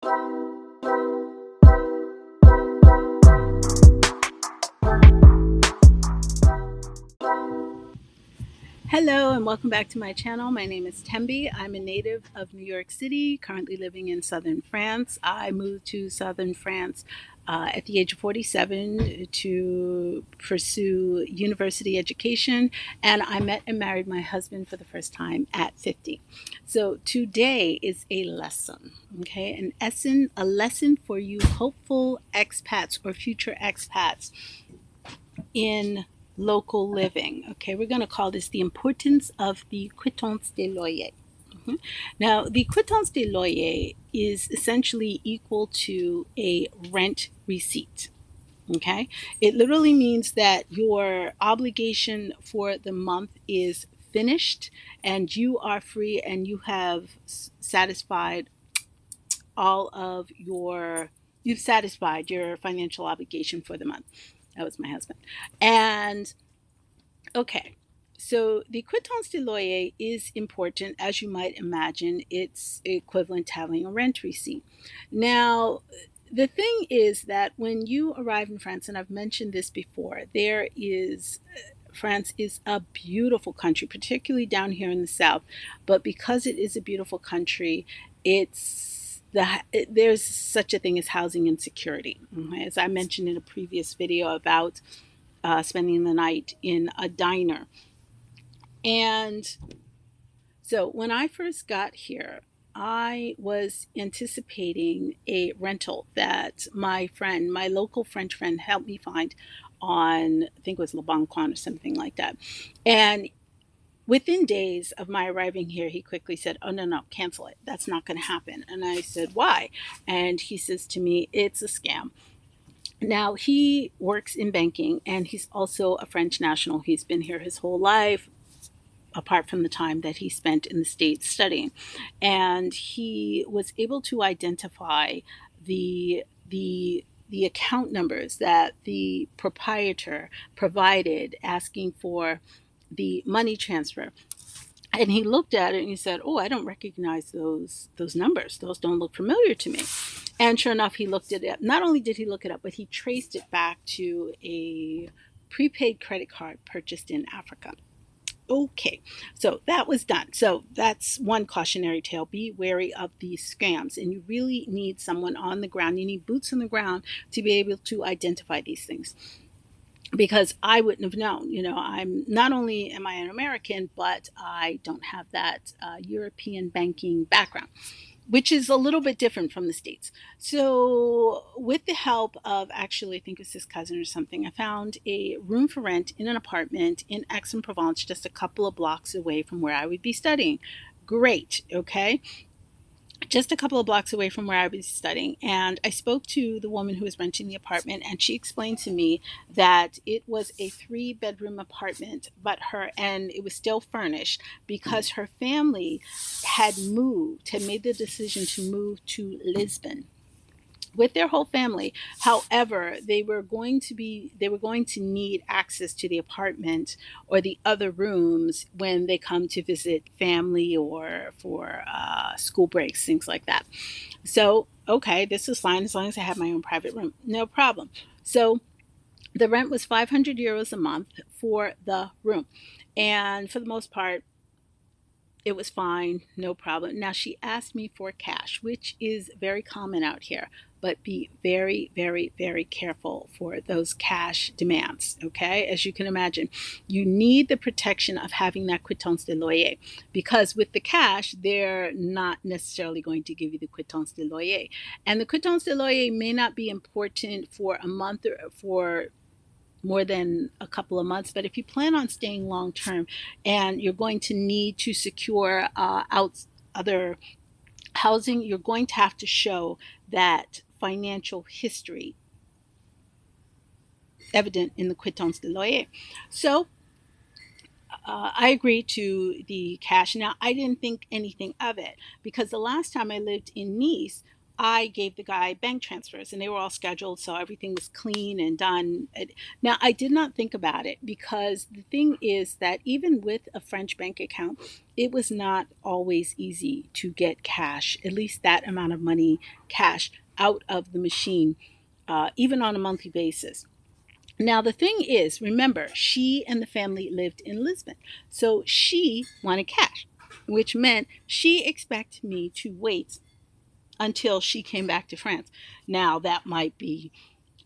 Hello and welcome back to my channel. My name is Tembi. I'm a native of New York City, currently living in southern France. I moved to southern France at the age of 47 to pursue university education, and I met and married my husband for the first time at 50. So today is a lesson, okay? A lesson for you hopeful expats or future expats in local living. Okay, we're going to call this the importance of the quittance de loyer. Now, the quittance de loyer is essentially equal to a rent receipt. Okay, it literally means that your obligation for the month is finished and you are free and you have satisfied all of you've satisfied your financial obligation for the month. That was my husband. And okay, so the quittance de loyer is important, as you might imagine. It's equivalent to having a rent receipt. Now, the thing is that when you arrive in France, and I've mentioned this before, France is a beautiful country, particularly down here in the south. But because it is a beautiful country, there's such a thing as housing insecurity. As I mentioned in a previous video about spending the night in a diner. And so when I first got here, I was anticipating a rental that my local French friend, helped me find on, I think it was Le Bon Coin or something like that. And within days of my arriving here, he quickly said, "Oh, no, cancel it. That's not going to happen." And I said, "Why?" And he says to me, "It's a scam." Now, he works in banking and he's also a French national. He's been here his whole life, apart from the time that he spent in the States studying. And he was able to identify the account numbers that the proprietor provided asking for the money transfer. And he looked at it and he said, "Oh, I don't recognize those numbers. Those don't look familiar to me." And sure enough, he looked it up. Not only did he look it up, but he traced it back to a prepaid credit card purchased in Africa. Okay, so that was done. So that's one cautionary tale. Be wary of these scams, and you really need someone on the ground. You need boots on the ground to be able to identify these things. Because I wouldn't have known, I'm not only am I an American, but I don't have that European banking background, which is a little bit different from the States. So with the help of, actually, I think it was his cousin or something, I found a room for rent in an apartment in Aix-en-Provence, just a couple of blocks away from where I would be studying. Great, okay? Just a couple of blocks away from where I was studying. And I spoke to the woman who was renting the apartment, and she explained to me that it was a 3-bedroom apartment, and it was still furnished because her family had made the decision to move to Lisbon with their whole family. However, they were going to need access to the apartment or the other rooms when they come to visit family or for school breaks, things like that. So, okay, this is fine as long as I have my own private room, no problem. So the rent was 500 euros a month for the room, and for the most part it was fine, no problem. Now, she asked me for cash, which is very common out here, but be very, very, very careful for those cash demands, okay? As you can imagine, you need the protection of having that quittance de loyer, because with the cash, they're not necessarily going to give you the quittance de loyer. And the quittance de loyer may not be important for a month or for more than a couple of months, but if you plan on staying long term and you're going to need to secure other housing, you're going to have to show that financial history evident in the quittance de loyer. So I agreed to the cash. Now, I didn't think anything of it because the last time I lived in Nice, I gave the guy bank transfers and they were all scheduled, so everything was clean and done. Now, I did not think about it because the thing is that even with a French bank account, it was not always easy to get cash, at least that amount of money cash, out of the machine, even on a monthly basis. Now, the thing is, remember, she and the family lived in Lisbon. So she wanted cash, which meant she expected me to wait until she came back to France. Now, that might be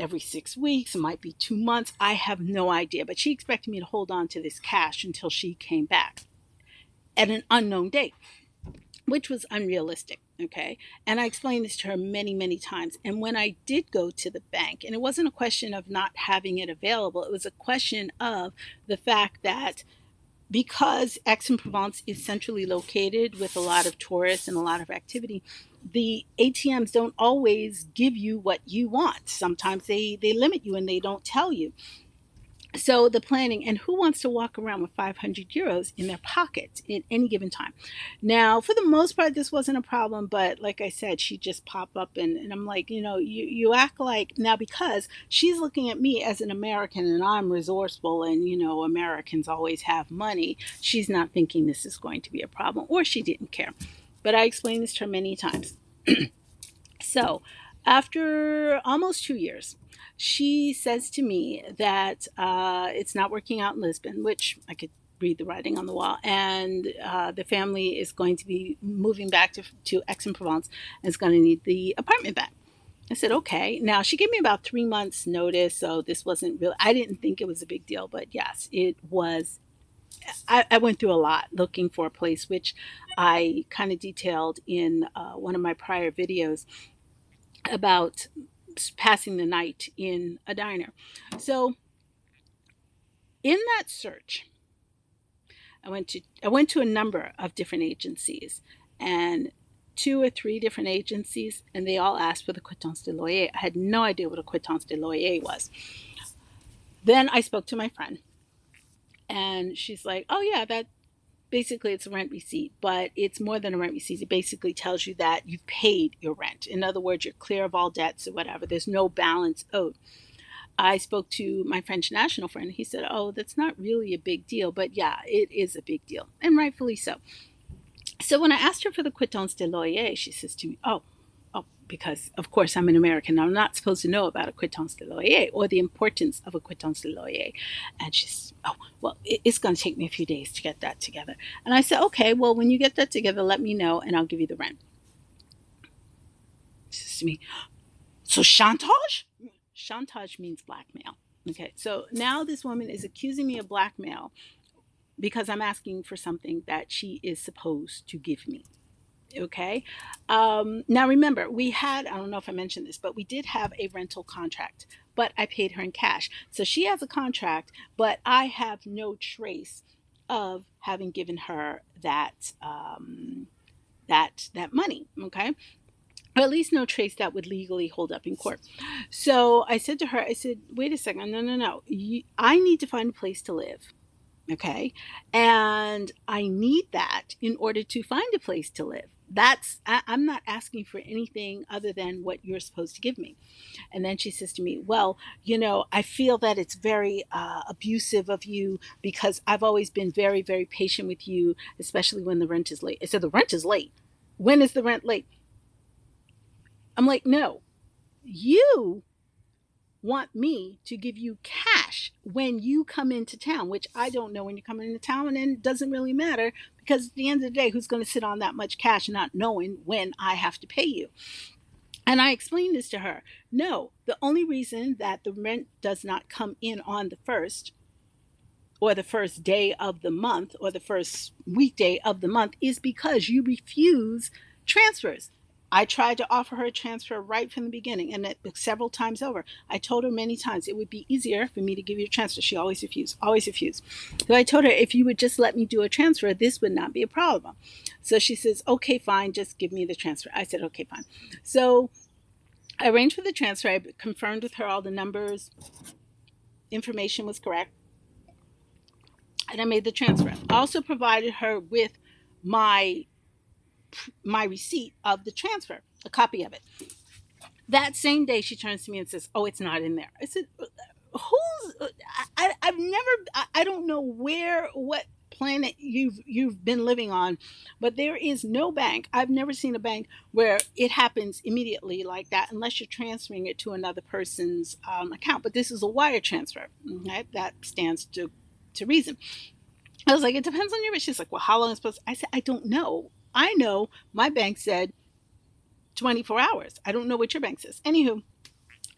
every 6 weeks, it might be 2 months. I have no idea. But she expected me to hold on to this cash until she came back at an unknown date, which was unrealistic. Okay. And I explained this to her many, many times. And when I did go to the bank, and it wasn't a question of not having it available, it was a question of the fact that because Aix-en-Provence is centrally located with a lot of tourists and a lot of activity, the ATMs don't always give you what you want. Sometimes they limit you and they don't tell you. So the planning, and who wants to walk around with 500 euros in their pocket at any given time? Now, for the most part, this wasn't a problem, but like I said, she just popped up and I'm like, you act like, now because she's looking at me as an American and I'm resourceful and, Americans always have money, she's not thinking this is going to be a problem, or she didn't care. But I explained this to her many times. So after almost 2 years, she says to me that it's not working out in Lisbon, which I could read the writing on the wall, and the family is going to be moving back to Aix-en-Provence and is going to need the apartment back. I said, okay. Now, she gave me about 3 months notice, so this wasn't real. I didn't think it was a big deal, but yes, it was. I went through a lot looking for a place, which I kind of detailed in one of my prior videos about passing the night in a diner. So in that search, I went to a number of different agencies, and 2 or 3 different agencies, and they all asked for the quittance de loyer. I had no idea what a quittance de loyer was. Then I spoke to my friend, and she's like, "Oh yeah, that basically it's a rent receipt, but it's more than a rent receipt. It basically tells you that you've paid your rent. In other words, you're clear of all debts or whatever. There's no balance owed." I spoke to my French national friend. He said, "Oh, that's not really a big deal." But yeah, it is a big deal, and rightfully so. So when I asked her for the quittance de loyer, she says to me, oh, because of course I'm an American. I'm not supposed to know about a quittance de loyer or the importance of a quittance de loyer. And she's, "Oh, well, it's going to take me a few days to get that together." And I said, "Okay, well, when you get that together, let me know and I'll give you the rent." She says to me, "So chantage?" Chantage means blackmail. Okay, so now this woman is accusing me of blackmail because I'm asking for something that she is supposed to give me. Okay. Now remember, I don't know if I mentioned this, but we did have a rental contract, but I paid her in cash. So she has a contract, but I have no trace of having given her that money. Okay. Or at least no trace that would legally hold up in court. So I said to her, "Wait a second. No. I need to find a place to live. Okay. And I need that in order to find a place to live. I'm not asking for anything other than what you're supposed to give me." And then she says to me, "Well, I feel that it's very abusive of you because I've always been very, very patient with you, especially when the rent is late." I said, "The rent is late? When is the rent late?" I'm like, "No, you want me to give you cash when you come into town," which I don't know when you're coming into town, and it doesn't really matter because at the end of the day, who's going to sit on that much cash not knowing when I have to pay you? And I explained this to her. No, the only reason that the rent does not come in on the first or the first day of the month or the first weekday of the month is because you refuse transfers. I tried to offer her a transfer right from the beginning, and several times over. I told her many times it would be easier for me to give you a transfer. She always refused, always refused. So I told her, if you would just let me do a transfer, this would not be a problem. So she says, "Okay, fine, just give me the transfer." I said, "Okay, fine." So I arranged for the transfer. I confirmed with her all the numbers, information was correct, and I made the transfer. I also provided her with my my receipt of the transfer, a copy of it. That same day, she turns to me and says, "Oh, it's not in there." I said, "Who's? I've never. I don't know what planet you've been living on, but there is no bank. I've never seen a bank where it happens immediately like that, unless you're transferring it to another person's account. But this is a wire transfer. Okay? That stands to reason." I was like, "It depends on your." She's like, "Well, how long is it supposed?" I said, "I don't know. I know my bank said 24 hours. I don't know what your bank says." Anywho,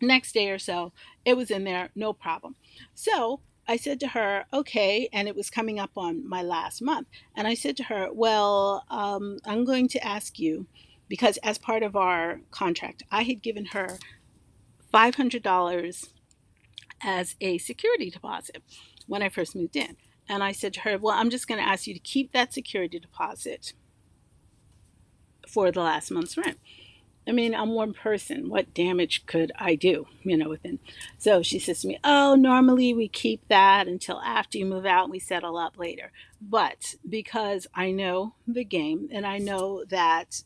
next day or so, it was in there, no problem. So I said to her, "Okay," and it was coming up on my last month. And I said to her, "Well, I'm going to ask you, because as part of our contract, I had given her $500 as a security deposit when I first moved in." And I said to her, "Well, I'm just going to ask you to keep that security deposit for the last month's rent. I mean, I'm one person. What damage could I do, within?" So she says to me, "Oh, normally we keep that until after you move out and we settle up later. But because I know the game and I know that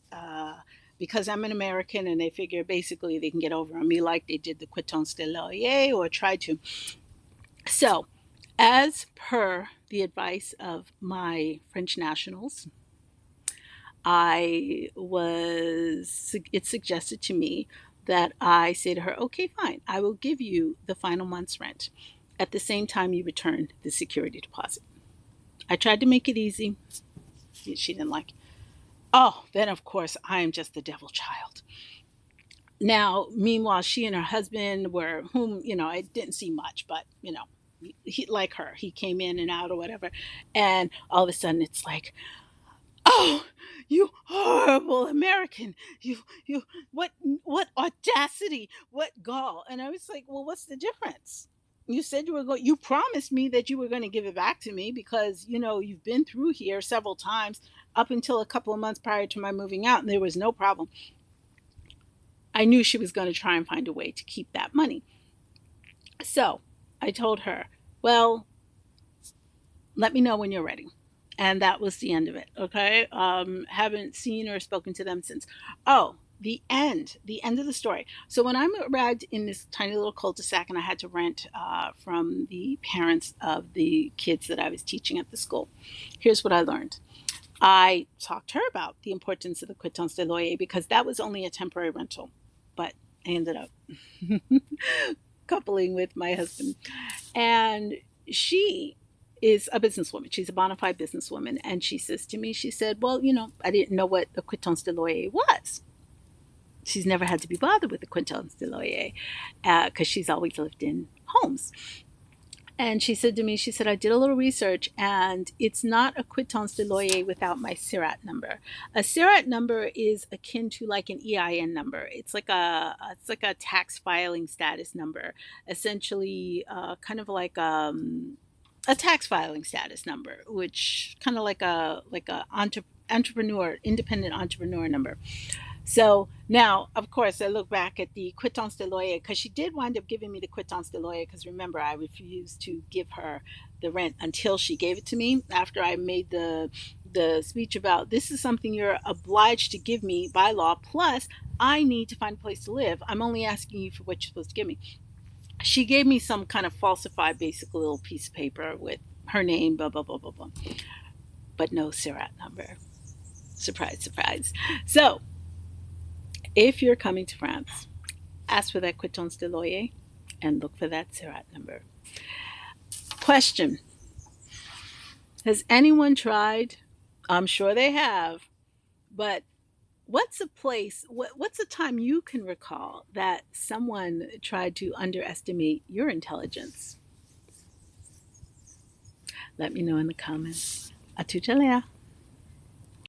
because I'm an American and they figure basically they can get over on me like they did the quittance de loyer or try to." So, as per the advice of my French nationals, it's suggested to me that I say to her, "Okay, fine, I will give you the final month's rent at the same time you return the security deposit." I tried to make it easy. She didn't like it. Oh, then of course I am just the devil child. Now, meanwhile, she and her husband were, whom, I didn't see much, but, he, like her, he came in and out or whatever. And all of a sudden it's like, "Oh, you horrible American. You, what audacity, what gall." And I was like, "Well, what's the difference? You said you promised me that you were going to give it back to me because, you've been through here several times up until a couple of months prior to my moving out and there was no problem." I knew she was going to try and find a way to keep that money. So I told her, "Well, let me know when you're ready." And that was the end of it. Okay. Haven't seen or spoken to them since. Oh, the end of the story. So when I arrived in this tiny little cul-de-sac and I had to rent from the parents of the kids that I was teaching at the school, here's what I learned. I talked to her about the importance of the quittance de loyer because that was only a temporary rental, but I ended up coupling with my husband. And she is a businesswoman. She's a bona fide businesswoman. And she says to me, she said, "Well, I didn't know what the quittance de loyer was." She's never had to be bothered with the quittance de loyer because she's always lived in homes. And she said to me, she said, "I did a little research and it's not a quittance de loyer without my SIRAT number." A SIRAT number is akin to like an EIN number. It's like a tax filing status number, essentially kind of like a tax filing status number, which kind of like a entrepreneur, independent entrepreneur number. So now, of course, I look back at the quittance de loyer because she did wind up giving me the quittance de loyer because remember, I refused to give her the rent until she gave it to me after I made the speech about this is something you're obliged to give me by law. Plus, I need to find a place to live. I'm only asking you for what you're supposed to give me. She gave me some kind of falsified, basic little piece of paper with her name, blah, blah, blah, blah, blah, but no SIRAT number. Surprise, surprise. So, if you're coming to France, ask for that quittance de loyer and look for that SIRAT number. Question: has anyone tried? I'm sure they have, but what's a time you can recall that someone tried to underestimate your intelligence? Let me know in the comments. À tout à l'heure.